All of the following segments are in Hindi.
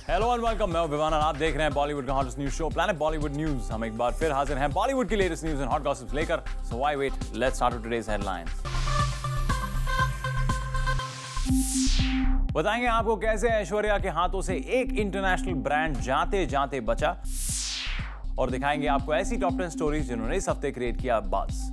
हेलो एंड वेलकम, मैं विवान और आप देख रहे हैं बॉलीवुड का hottest news show planet Bollywood news. हम एक बार फिर हाजिर हैं बॉलीवुड की latest news and hot gossips लेकर। So why wait, let's start with today's headlines. बताएंगे आपको कैसे ऐश्वर्या के हाथों से एक इंटरनेशनल ब्रांड जाते जाते बचा, और दिखाएंगे आपको ऐसी टॉप 10 स्टोरीज जिन्होंने इस हफ्ते क्रिएट किया बज़।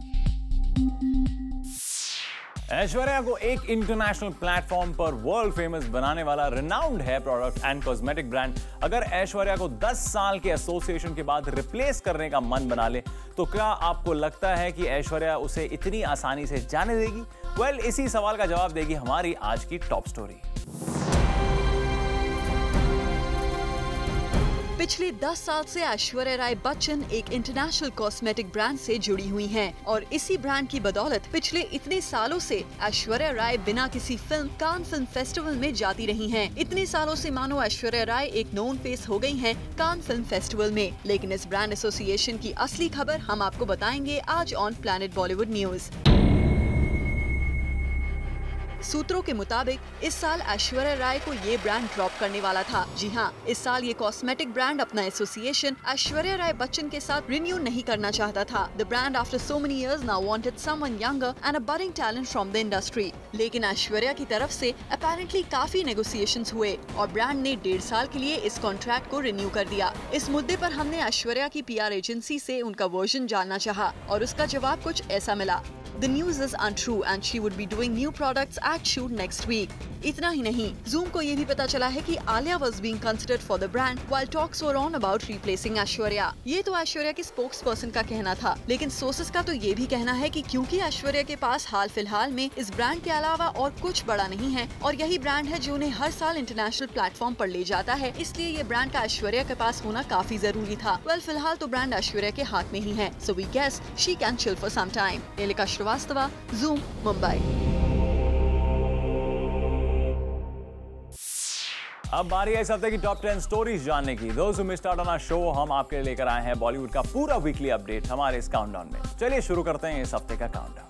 ऐश्वर्या को एक इंटरनेशनल प्लेटफॉर्म पर वर्ल्ड फेमस बनाने वाला renowned hair product and cosmetic brand अगर ऐश्वर्या को 10 साल के एसोसिएशन के बाद रिप्लेस करने का मन बना ले, तो क्या आपको लगता है कि ऐश्वर्या उसे इतनी आसानी से जाने देगी? वेल, इसी सवाल का जवाब देगी हमारी आज की टॉप स्टोरी। पिछले 10 साल से ऐश्वर्या राय बच्चन एक इंटरनेशनल कॉस्मेटिक ब्रांड से जुड़ी हुई हैं और इसी ब्रांड की बदौलत पिछले इतने सालों से ऐश्वर्या राय बिना किसी फिल्म कान फिल्म फेस्टिवल में जाती रही हैं। इतने सालों से मानो ऐश्वर्या राय एक नोन फेस हो गई हैं कान फिल्म फेस्टिवल में। लेकिन इस ब्रांड एसोसिएशन की असली खबर हम आपको बताएंगे आज ऑन प्लैनेट बॉलीवुड न्यूज। सूत्रों के मुताबिक इस साल ऐश्वर्या राय को ये ब्रांड ड्रॉप करने वाला था। जी हाँ, इस साल ये कॉस्मेटिक ब्रांड अपना एसोसिएशन ऐश्वर्या राय बच्चन के साथ रिन्यू नहीं करना चाहता था। The brand after so many years now wanted someone younger and a budding talent from the industry. लेकिन ऐश्वर्या की तरफ से अपेरेंटली काफी नेगोशिएशंस हुए और ब्रांड ने 1.5 साल के लिए इस कॉन्ट्रैक्ट को रिन्यू कर दिया। इस मुद्दे पर हमने ऐश्वर्या की PR एजेंसी से उनका वर्जन जानना चाहा और उसका जवाब कुछ ऐसा मिला। The news is untrue and she would be doing new products at shoot next week. इतना ही नहीं, Zoom को ये भी पता चला है कि Alia was being considered for the brand while talks were on about replacing Aishwarya. ये तो ऐश्वर्या के स्पोक्स पर्सन का कहना था, लेकिन सोर्सेस का तो ये भी कहना है कि क्योंकि ऐश्वर्या के पास हाल फिलहाल में इस ब्रांड के अलावा और कुछ बड़ा नहीं है और यही ब्रांड है जो उन्हें हर साल इंटरनेशनल प्लेटफॉर्म पर ले जाता है, इसलिए ये ब्रांड का ऐश्वर्या के पास होना काफी जरूरी था। वेल, फिलहाल तो ब्रांड ऐश्वर्या के हाथ में ही है, so we guess she can chill for some time. Elika Srivastava, Zoom, Mumbai. अब बारी है इस हफ्ते की टॉप 10 स्टोरीज जानने की। Those who missed out on our show, हम आपके लिए लेकर आए हैं बॉलीवुड का पूरा वीकली अपडेट हमारे इस काउंटडाउन में। चलिए शुरू करते हैं इस हफ्ते का काउंटडाउन।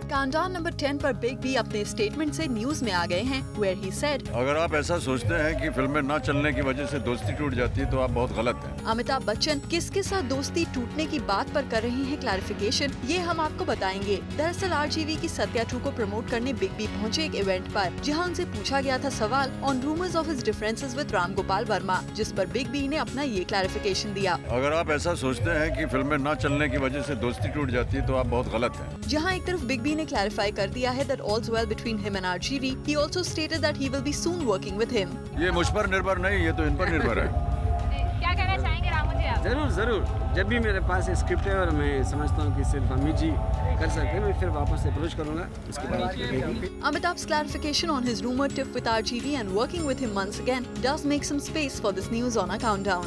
काउंटडाउन नंबर 10 पर बिग बी अपने स्टेटमेंट से न्यूज में आ गए हैं, where he said, अगर आप ऐसा सोचते हैं कि फिल्में न चलने की वजह से दोस्ती टूट जाती है तो आप बहुत गलत हैं। अमिताभ बच्चन किसके साथ दोस्ती टूटने की बात पर कर रहे हैं क्लैरिफिकेशन, ये हम आपको बताएंगे। दरअसल RGV की सत्या 2 को प्रमोट करने बिग बी पहुंचे एक इवेंट पर, जहां उनसे पूछा गया था सवाल on rumours of his differences with Ram Gopal Verma, जिस पर बिग बी ने अपना ये क्लैरिफिकेशन दिया। अगर आप ऐसा सोचते हैं कि फिल्में न चलने की वजह से दोस्ती टूट जाती है तो आप बहुत गलत हैं। जहां एक तरफ बिग बी ने क्लैरिफाई कर दिया है that all's well between him and RGV, he also stated that he will be soon working with him. ये मुझ पर निर्भर नहीं, ये तो इन पर निर्भर है। क्या कहना चाहेंगे रामू जी आप? जरूर, जब भी मेरे पास स्क्रिप्ट है और मैं समझता हूँ कि सिर्फ अमित जी कर सकते हैं, मैं फिर वापस अप्रोच करूँगा, उसके बाद। Amitabh's clarification on his rumored tiff with RGV and working with him once again does make some space for this news on our countdown.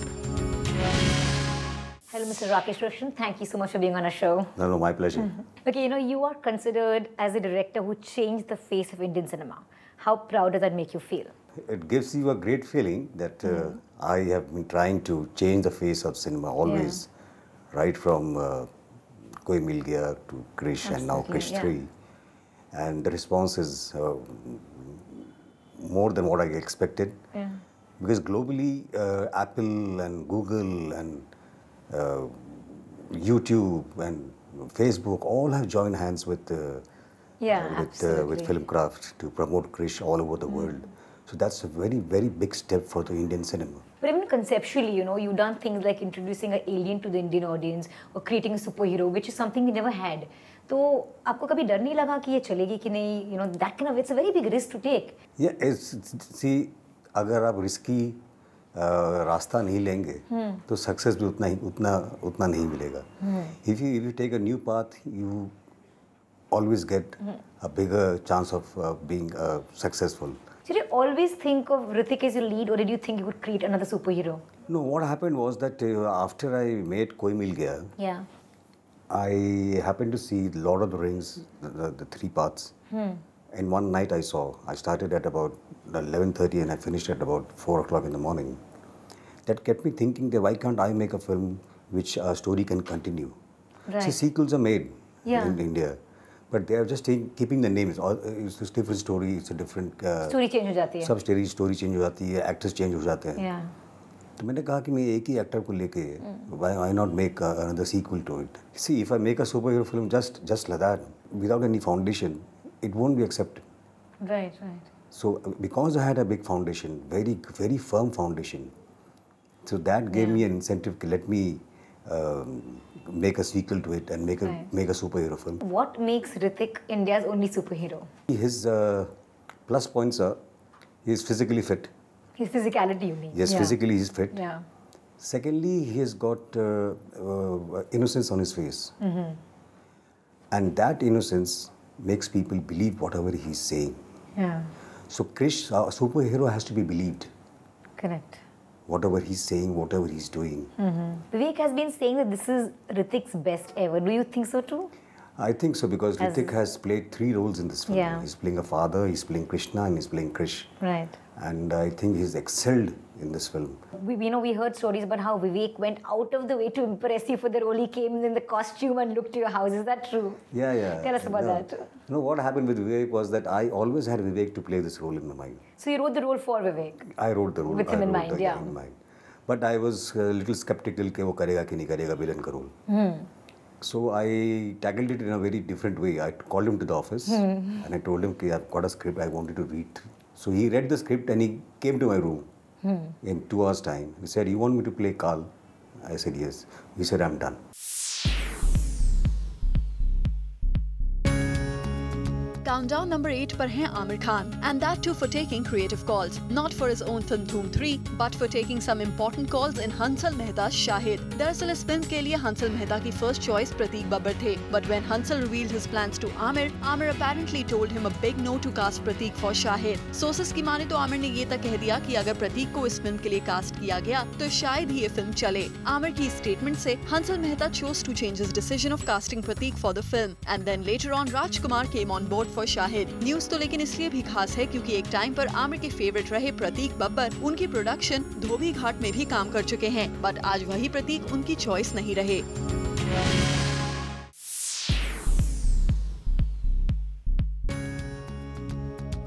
Hello, Mr. Rakesh Roshan. Thank you so much for being on our show. No, my pleasure. Okay, you are considered as a director who changed the face of Indian cinema. How proud does that make you feel? It gives you a great feeling that I have been trying to change the face of cinema always, right from Koi Mil Gaya to Krish and now Krish 3. And the response is more than what I expected. Yeah. Because globally, Apple and Google and YouTube and Facebook all have joined hands with with Filmcraft to promote Krish all over the world. So that's a very, very big step for the Indian cinema. But even conceptually, you've done things like introducing an alien to the Indian audience or creating a superhero, which is something we never had. तो आपको कभी डर नहीं लगा कि ये चलेगी कि नहीं? That kind of, it's a very big risk to take. Yeah, see, अगर आप रिस्की रास्ता नहीं लेंगे तो सक्सेस भी उतना नहीं मिलेगा। If you take a new path, you always get a bigger chance of being successful. Did you always think of Hrithik as your lead, or did you think you would create another superhero? No, what happened was that after I made Koi Mil Gaya, I happened to see Lord of the Rings, the 3 parts. And one night I started at about 11:30 and I finished at about 4 o'clock in the morning. That kept me thinking that why can't I make a film which a story can continue? Right. See, sequels are made in India, But they are just keeping the names. It's a different story. It's a different story change हो जाती है. सब story change हो जाती है, actors change हो जाते हैं. Yeah. तो मैंने कहा कि मैं एक ही एक्टर को लेके why not make another sequel to it? See, if I make a superhero film just like that, without any foundation, it won't be accepted. Right, right. So because I had a big foundation, very very firm foundation, so that gave me an incentive to let me make a sequel to it and make a superhero film. What makes Hrithik India's only superhero? His plus points are he's physically fit. His physicality, you mean? Yes, physically he's fit. Yeah. Secondly, he has got innocence on his face. And that innocence makes people believe whatever he's saying. Yeah. So Krish, our superhero, has to be believed. Correct. Whatever he's saying, whatever he's doing. Vivek has been saying that this is Hrithik's best ever. Do you think so too? I think so, because Hrithik has played 3 roles in this film. Yeah. He's playing a father, he's playing Krishna, and he's playing Krish. Right. And I think he's excelled in this film. We heard stories about how Vivek went out of the way to impress you for the role. He came in the costume and looked to your house. Is that true? Yeah, yeah. Tell us about that. You know, what happened with Vivek was that I always had Vivek to play this role in my mind. So you wrote the role for Vivek? I wrote the role. With him in mind, yeah. In mind. But I was a little skeptical कि वो करेगा कि नहीं करेगा villain का role. So I tackled it in a very different way. I called him to the office and I told him कि I've got a script I wanted to read. So he read the script and he came to my room in 2 hours time. He said, "You want me to play Carl?" I said, "Yes." He said, "I'm done." Countdown number 8 पर हैं Aamir Khan, and that too for taking creative calls, not for his own film Dhoom 3, but for taking some important calls in Hansal Mehta's Shahid. दरअसल इस फिल्म के लिए हंसल मेहता की first choice प्रतीक बब्बर थे, but when Hansal revealed his plans to Amir apparently told him a big no to cast Prateek for Shahid. Sources की माने तो आमिर ने ये तक कह दिया कि अगर प्रतीक को इस फिल्म के लिए कास्ट किया गया तो शायद ही ये फिल्म चले. आमिर की स्टेटमेंट से Hansal Mehta chose to change his decision of casting Prateek for the film, and then later on Rajkumar came on board for Shahid. News तो लेकिन इसलिए भी खास है क्योंकि एक टाइम पर आमिर के फेवरेट रहे प्रतीक बब्बर उनकी प्रोडक्शन धोबी घाट में भी काम कर चुके हैं, बट आज वही प्रतीक उनकी चॉइस नहीं रहे.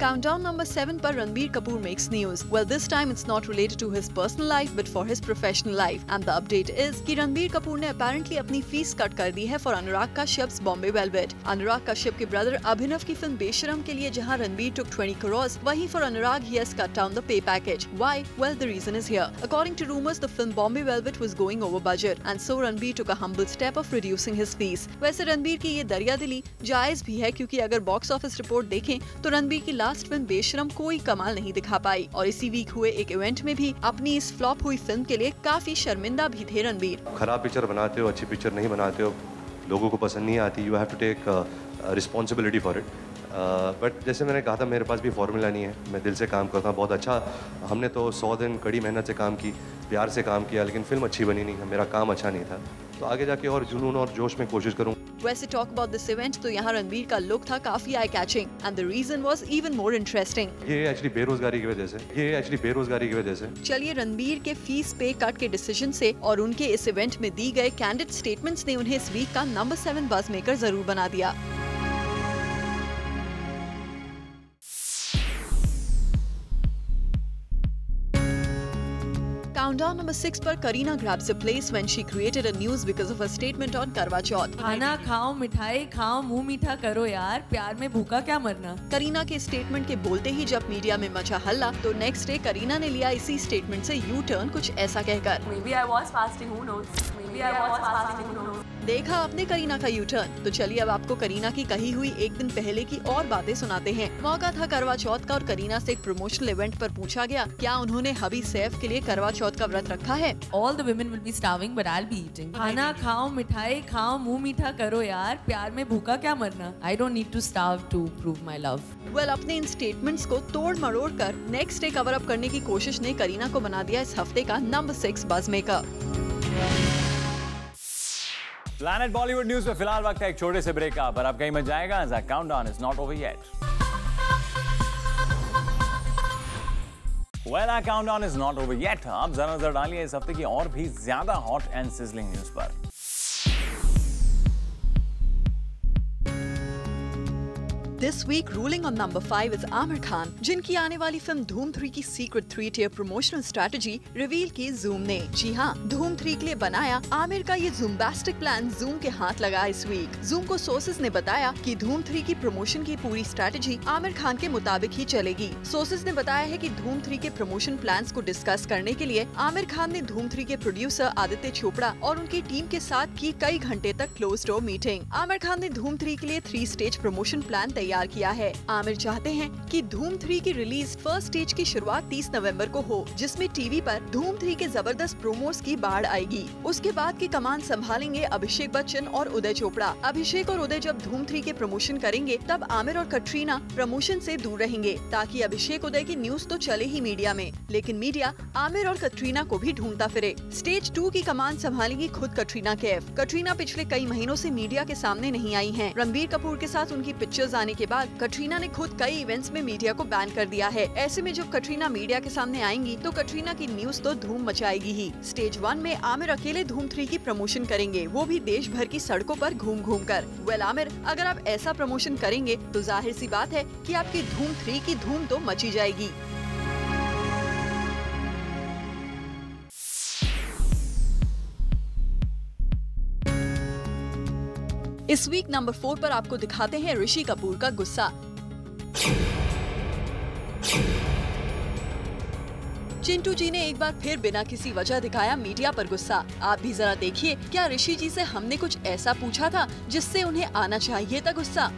Countdown number 7 पर Ranbir Kapoor makes news. Well, this time it's not related to his personal life but for his professional life. And the update is कि Ranbir Kapoor ने apparently अपनी फीस कट कर दी है for Anurag कश्यप's Bombay Velvet. Anurag Kashyap के ब्रदर अभिनव की फिल्म बेशरम के लिए जहां रणबीर took 20 crores, वहीं for Anurag he has cut down the pay package. Why? Well, the reason is here. According to rumors, the film Bombay Velvet was going over budget, and so Ranbir took a humble step of reducing his fees. वैसे रणबीर की ये दरियादिली जायज भी है क्योंकि अगर बॉक्स ऑफिस रिपोर्ट देखें तो रणबीर की लास्ट फिल्म बेशरम कोई कमाल नहीं दिखा पाई और इसी वीक हुए एक इवेंट में भी अपनी इस फ्लॉप हुई फिल्म के लिए काफी शर्मिंदा भी थे रणबीर. खराब पिक्चर बनाते हो, अच्छी पिक्चर नहीं बनाते हो, लोगों को पसंद नहीं आती, you have to take responsibility for it. But जैसे मैंने कहा था, मेरे पास भी फॉर्मूला नहीं है. मैं दिल से काम करता हूँ, बहुत अच्छा. हमने तो 100 दिन कड़ी मेहनत से काम की, प्यार से काम किया, लेकिन फिल्म अच्छी बनी नहीं, मेरा काम अच्छा नहीं था. तो आगे जाके और जुनून और जोश में कोशिश करूँ. वैसे टॉक अबाउट दिस इवेंट तो यहाँ रणबीर का लुक था काफी eye catching and the reason was even more interesting. ये एक्चुअली बेरोजगारी की वजह से. चलिए, रणबीर के फीस पे कट के डिसीजन से और उनके इस इवेंट में दी गए कैंडिड स्टेटमेंट्स ने उन्हें इस वीक का नंबर 7 बज़ मेकर जरूर बना दिया. Countdown number 6 पर Kareena grabs a place when she created a news because of a statement on करवा चौथ. खाना खाओ, मिठाई खाओ, मुंह मीठा करो यार, प्यार में भूखा क्या मरना. करीना के स्टेटमेंट के बोलते ही जब मीडिया में मचा हल्ला तो नेक्स्ट डे करीना ने लिया इसी स्टेटमेंट से यू टर्न कुछ ऐसा कहकर. Maybe I was fasting, who knows? Maybe I was fasting, who knows? देखा आपने करीना का यू टर्न. तो चलिए अब आपको करीना की कही हुई एक दिन पहले की और बातें सुनाते हैं. मौका था करवा चौथ का और करीना से एक प्रमोशनल इवेंट पर पूछा गया क्या उन्होंने हबी सैफ के लिए करवा चौथ का व्रत रखा है. All the women will be starving, but I'll be eating. खाना खाओ, मिठाई खाओ, मुंह मीठा करो यार, प्यार में भूखा क्या मरना. I don't need to starve to prove my love. Well, अपने इन स्टेटमेंट्स को तोड़ मरोड़ कर नेक्स्ट डे कवर अप करने की कोशिश ने करीना को बना दिया इस हफ्ते का number 6 buzz maker. Planet Bollywood news में फिलहाल वक्त है एक छोटे से ब्रेक का, पर अब कहीं मत जाएगा. Countdown is not over yet. Well, our countdown is not over yet. अब जरा नजर डालिए इस हफ्ते की और भी ज्यादा हॉट एंड सिजलिंग न्यूज पर. This week, ruling on number 5 is Aamir Khan, जिनकी आने वाली फिल्म धूम 3 की secret 3-tier promotional strategy reveal की जूम ने। जी हाँ, धूम 3 के लिए बनाया आमिर का ये जूमबास्टिक प्लान जूम के हाथ लगा इस वीक। जूम को सोर्सेज ने बताया कि धूम 3 की प्रमोशन की पूरी स्ट्रेटजी आमिर खान के मुताबिक ही चलेगी। सोर्सेज ने बताया है कि धूम 3 के प्रमोशन प्लान्स को डिस्कस करने के लिए आमिर खान ने धूम 3 के प्रोड्यूसर आदित्य चोपड़ा और उनकी टीम के साथ की कई घंटे तक close door meeting. Aamir Khan ने धूम 3 के लिए 3 स्टेज प्रमोशन प्लान तैयार किया है। आमिर चाहते हैं कि धूम 3 की रिलीज फर्स्ट स्टेज की शुरुआत 30 नवंबर को हो, जिसमें टीवी पर धूम 3 के जबरदस्त प्रोमोस की बाढ़ आएगी। उसके बाद की कमान संभालेंगे अभिषेक बच्चन और उदय चोपड़ा। अभिषेक और उदय जब धूम 3 के प्रमोशन करेंगे तब आमिर और कटरीना प्रमोशन से दूर रहेंगे, ताकि अभिषेक उदय की न्यूज तो चले ही मीडिया में, लेकिन मीडिया आमिर और कटरीना को भी ढूंढता फिरे। स्टेज 2 की कमान संभालेंगी खुद कटरीना कैफ। कटरीना पिछले कई महीनों से मीडिया के सामने नहीं आई हैं। रणबीर कपूर के साथ उनकी पिक्चर्स आने के बाद कटरीना ने खुद कई इवेंट्स में मीडिया को बैन कर दिया है। ऐसे में जब कटरीना मीडिया के सामने आएंगी तो कटरीना की न्यूज तो धूम मचाएगी ही। स्टेज 1 में आमिर अकेले धूम 3 की प्रमोशन करेंगे, वो भी देश भर की सड़कों पर घूम घूम कर। वेल आमिर, अगर आप ऐसा प्रमोशन करेंगे तो जाहिर सी बात है कि आपकी धूम 3 की धूम तो मची जाएगी। इस वीक नंबर 4 पर आपको दिखाते हैं ऋषि कपूर का गुस्सा। चिंटू जी ने एक बार फिर बिना किसी वजह दिखाया मीडिया पर गुस्सा। आप भी जरा देखिए, क्या ऋषि जी से हमने कुछ ऐसा पूछा था जिससे उन्हें आना चाहिए था गुस्सा?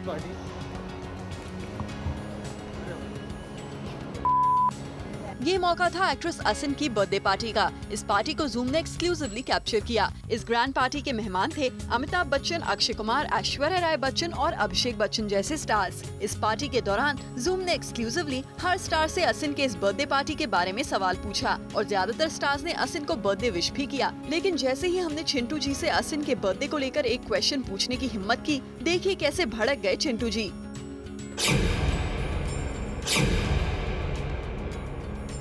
ये मौका था एक्ट्रेस असिन की बर्थडे पार्टी का। इस पार्टी को जूम ने एक्सक्लूसिवली कैप्चर किया। इस ग्रैंड पार्टी के मेहमान थे अमिताभ बच्चन, अक्षय कुमार, ऐश्वर्या राय बच्चन और अभिषेक बच्चन जैसे स्टार्स। इस पार्टी के दौरान जूम ने एक्सक्लूसिवली हर स्टार से असिन के इस बर्थडे पार्टी के बारे में सवाल पूछा और ज्यादातर स्टार्स ने असिन को बर्थडे विश भी किया। लेकिन जैसे ही हमने चिंटू जी से असिन के बर्थडे को लेकर एक क्वेश्चन पूछने की हिम्मत की, देखिए कैसे भड़क गए चिंटू जी।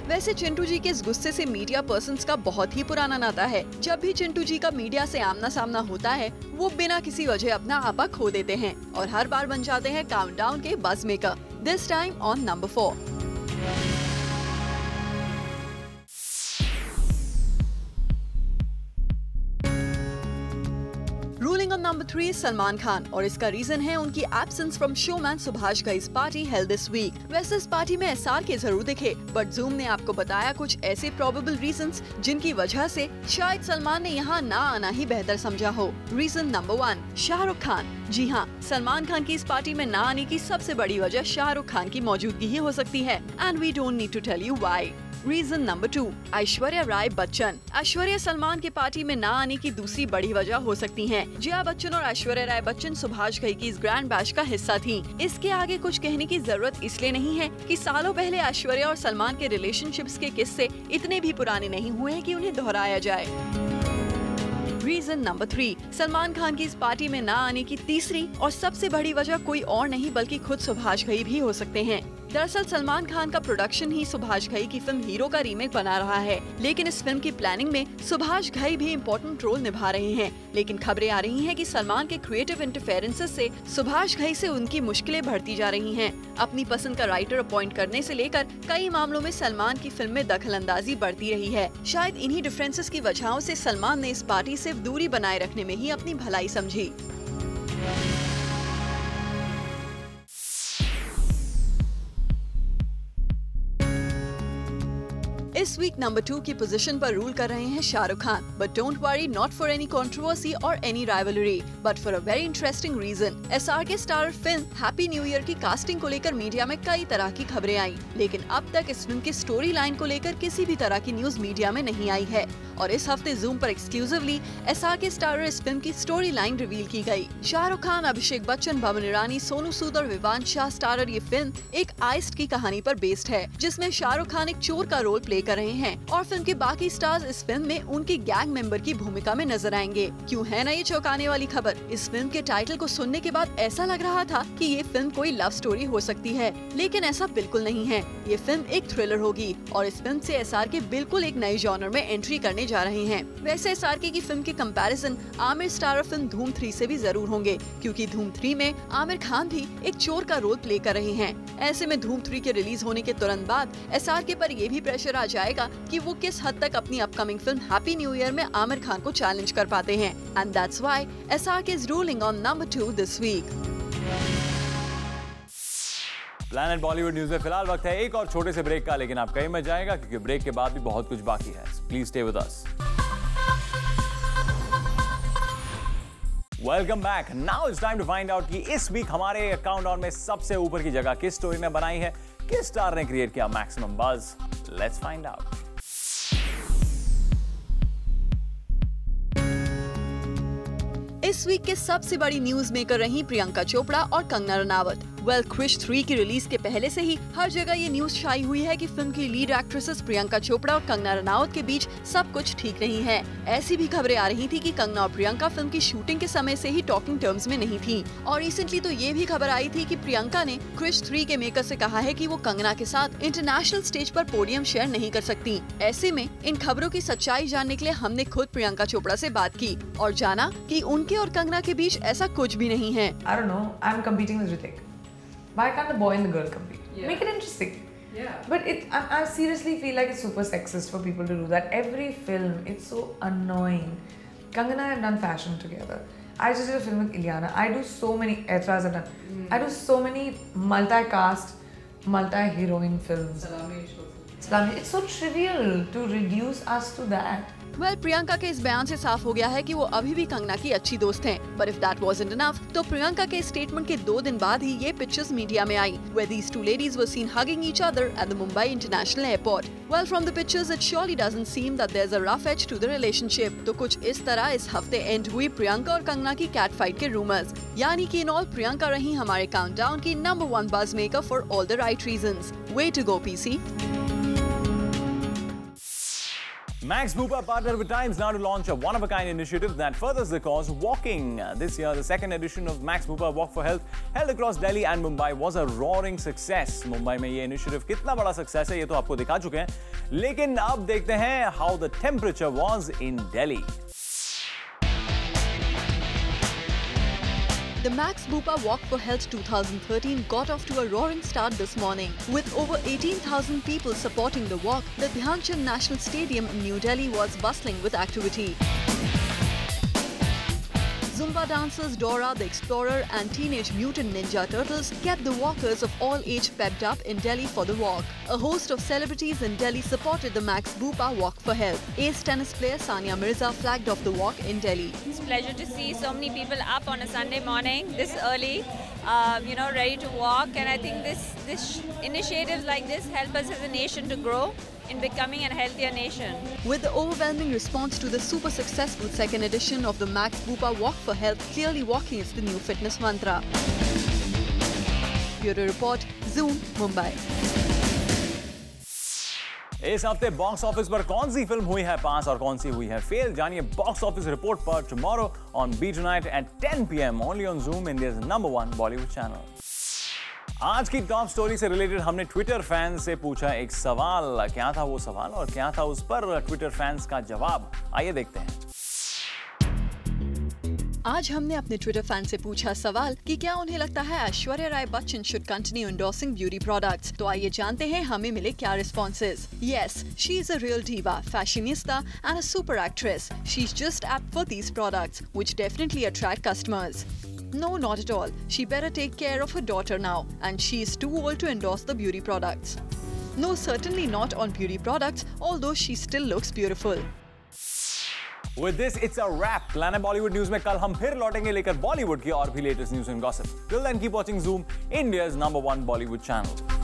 वैसे चिंटू जी के इस गुस्से से मीडिया पर्सन्स का बहुत ही पुराना नाता है। जब भी चिंटू जी का मीडिया से आमना सामना होता है, वो बिना किसी वजह अपना आपा खो देते हैं और हर बार बन जाते हैं काउंटडाउन के buzz maker. This time on number 4। Ruling on number 3 Salman Khan, और इसका रीजन है उनकी absence from showman Subhash Ghai's party held this week. वैसे इस पार्टी में एसआर के जरूर दिखे, बट जूम ने आपको बताया कुछ ऐसे प्रोबेबल रीजंस जिनकी वजह से शायद सलमान ने यहाँ ना आना ही बेहतर समझा हो। Reason number 1, Shahrukh Khan. जी हाँ, सलमान खान की इस पार्टी में ना आने की सबसे बड़ी वजह शाहरुख खान की मौजूदगी ही हो सकती है, and we don't need to tell you why. Reason number 2, Aishwarya Rai Bachchan. Aishwarya Salman के पार्टी में ना आने की दूसरी बड़ी वजह हो सकती हैं। जया बच्चन और ऐश्वर्या राय बच्चन सुभाष घई की इस ग्रैंड बैच का हिस्सा थीं। इसके आगे कुछ कहने की जरूरत इसलिए नहीं है कि सालों पहले ऐश्वर्या और सलमान के रिलेशनशिप्स के किस्से इतने भी पुराने नहीं हुए हैं कि उन्हें दोहराया जाए। रीजन नंबर 3, सलमान खान की इस पार्टी में ना आने की तीसरी और सबसे बड़ी वजह कोई और नहीं बल्कि खुद सुभाष घई भी हो सकते हैं। दरअसल सलमान खान का प्रोडक्शन ही सुभाष घई की फिल्म हीरो का रीमेक बना रहा है, लेकिन इस फिल्म की प्लानिंग में सुभाष घई भी इम्पोर्टेंट रोल निभा रहे हैं। लेकिन खबरें आ रही हैं कि सलमान के क्रिएटिव इंटरफेरेंसेस से सुभाष घई से उनकी मुश्किलें बढ़ती जा रही हैं। अपनी पसंद का राइटर अपॉइंट करने से लेकर कई मामलों में सलमान की फिल्म में दखलंदाजी बढ़ती रही है। शायद इन्हीं डिफरेंसेस की वजहों से सलमान ने इस पार्टी से दूरी बनाए रखने में ही अपनी भलाई समझी। इस वीक नंबर 2 की पोजीशन पर रूल कर रहे हैं Shahrukh Khan, but don't worry, not for any controversy और any rivalry, but for a very interesting reason. SRK starrer film happy new year की कास्टिंग को लेकर मीडिया में कई तरह की खबरें आई, लेकिन अब तक इस फिल्म की स्टोरी लाइन को लेकर किसी भी तरह की न्यूज मीडिया में नहीं आई है। और इस हफ्ते जूम पर एक्सक्लूसिवली एसआरके स्टारर इस फिल्म की स्टोरी लाइन रिवील की गई। शाहरुख खान, अभिषेक बच्चन, भवन ईरानी, सोनू सूद और विवान शाह स्टारर ये फिल्म एक आइस्ट की कहानी पर बेस्ड है, जिसमें शाहरुख खान एक चोर का रोल प्ले कर रहे हैं और फिल्म के बाकी स्टार्स इस फिल्म में उनकी गैंग मेंबर की भूमिका में नजर आएंगे। क्यों है ना ये चौंकाने वाली खबर। इस फिल्म के टाइटल को सुनने के बाद ऐसा लग रहा था कि ये फिल्म कोई लव स्टोरी हो सकती है, लेकिन ऐसा बिल्कुल नहीं है। ये फिल्म एक थ्रिलर होगी और इस फिल्म से SRK बिल्कुल एक नए जॉनर में एंट्री करने जा रहे हैं। वैसे SRK की फिल्म के कंपैरिजन आमिर स्टारर फिल्म धूम 3 से भी जरूर होंगे, क्योंकि धूम 3 में आमिर खान भी एक चोर का रोल प्ले कर रहे हैं। ऐसे में धूम 3 के रिलीज होने के तुरंत बाद SRK पर ये भी प्रेशर आ जाएगा कि वो किस हद तक अपनी upcoming film happy new year में आमिर खान को चैलेंज कर पाते हैं। And that's why SRK is ruling on number 2 this week. Planet Bollywood news में फिलहाल वक्त है एक और छोटे से ब्रेक का, लेकिन आप कहीं मत जाएगा क्योंकि ब्रेक के बाद भी बहुत कुछ बाकी है। Please stay with us. Welcome back. Now it's time to find out कि इस वीक हमारे काउंटडाउन में सबसे ऊपर की जगह किस स्टोरी ने बनाई है, किस स्टार ने क्रिएट किया maximum buzz. Let's find out. इस वीक के सबसे बड़ी न्यूज मेकर रही प्रियंका चोपड़ा और कंगना रनावत। क्रिश 3 की रिलीज के पहले से ही हर जगह ये न्यूज छाई हुई है कि फिल्म की लीड एक्ट्रेसेस प्रियंका चोपड़ा और कंगना रनावत के बीच सब कुछ ठीक नहीं है। ऐसी भी खबरें आ रही थी कि कंगना और प्रियंका फिल्म की शूटिंग के समय से ही टॉकिंग टर्म्स में नहीं थी। और रिसेंटली तो ये भी खबर आई थी कि प्रियंका ने क्रिश 3 के मेकर से कहा है कि वो कंगना के साथ इंटरनेशनल स्टेज पर पोडियम शेयर नहीं कर सकती। ऐसे में इन खबरों की सच्चाई जानने के लिए हमने खुद प्रियंका चोपड़ा से बात की और जाना कि उनके और कंगना के बीच ऐसा कुछ भी नहीं है। I don't know. I'm competing with Hrithik. Why can't the boy and the girl compete? Yeah. Make it interesting. Yeah. But I seriously feel like it's super sexist for people to do that. Every film, it's so annoying. Kangana and I have done fashion together. I just did a film with Ileana. I do so many Aitraz have done. I do so many multi-cast, multi-heroine films. Salami. It's so trivial to reduce us to that. Priyanka के इस बयान से साफ हो गया है कि वो अभी भी कंगना की अच्छी दोस्त हैं। But if that wasn't enough, तो प्रियंका के स्टेटमेंट के 2 दिन बाद ही ये पिक्चर्स मीडिया में आई, where these two ladies were seen hugging each other at the Mumbai International Airport. Well, from the pictures, it surely doesn't seem that there's a rough edge to the relationship. तो कुछ इस तरह इस हफ्ते एंड हुई प्रियंका और कंगना की कैट फाइट के रूमर्स। यानी कि इन ऑल प्रियंका रही हमारे काउंटडाउन की number 1 buzz maker for all the right reasons. Way to go, PC. Max Bupa partnered with Times now to launch a one-of-a-kind initiative that furthers the cause, walking. This year, the second edition of Max Bupa Walk for Health, held across Delhi and Mumbai, was a roaring success. Mumbai में ये initiative कितना बड़ा success है, ये तो आपको दिखा चुके हैं. लेकिन अब देखते हैं how the temperature was in Delhi. The Max Bupa Walk for Health 2013 got off to a roaring start this morning. With over 18,000 people supporting the walk, the Dhyan Chand National Stadium in New Delhi was bustling with activity. Zumba dancers Dora the Explorer and Teenage Mutant Ninja Turtles kept the walkers of all age pepped up in Delhi for the walk. A host of celebrities in Delhi supported the Max Bupa Walk for Health. Ace tennis player Sania Mirza flagged off the walk in Delhi. It's a pleasure to see so many people up on a Sunday morning this early, ready to walk. And I think this initiatives like this help us as a nation to grow in becoming a healthier nation. With the overwhelming response to the super successful second edition of the Max Bupa Walk for Health, clearly walking is the new fitness mantra. Bureau Report, Zoom, Mumbai. इस हफ्ते बॉक्स ऑफिस पर कौन सी फिल्म हुई है पास और कौन सी हुई है फेल, जानिए बॉक्स ऑफिस रिपोर्ट पर tomorrow on Be Tonight at 10 PM only on Zoom, India's #1 Bollywood channel. आज की टॉप स्टोरी से रिलेटेड हमने ट्विटर फैंस से पूछा एक सवाल। क्या था वो सवाल और क्या था उस पर ट्विटर फैंस का जवाब, आइए देखते हैं। आज हमने अपने ट्विटर फैन से पूछा सवाल कि क्या उन्हें लगता है Aishwarya Rai Bachchan should continue endorsing beauty products. तो आइए जानते हैं हमें मिले क्या responses. Yes, she is a real diva, fashionista and a super actress. She's just apt for these products, which definitely attract customers. No, not at all. She better take care of her daughter now, and she is too old to endorse the beauty products. No, certainly not on beauty products, although she still looks beautiful. With this, it's a wrap. Planet Bollywood news में कल हम फिर लौटेंगे लेकर बॉलीवुड की और भी latest news and gossip. Till then, keep watching Zoom, India's #1 Bollywood channel.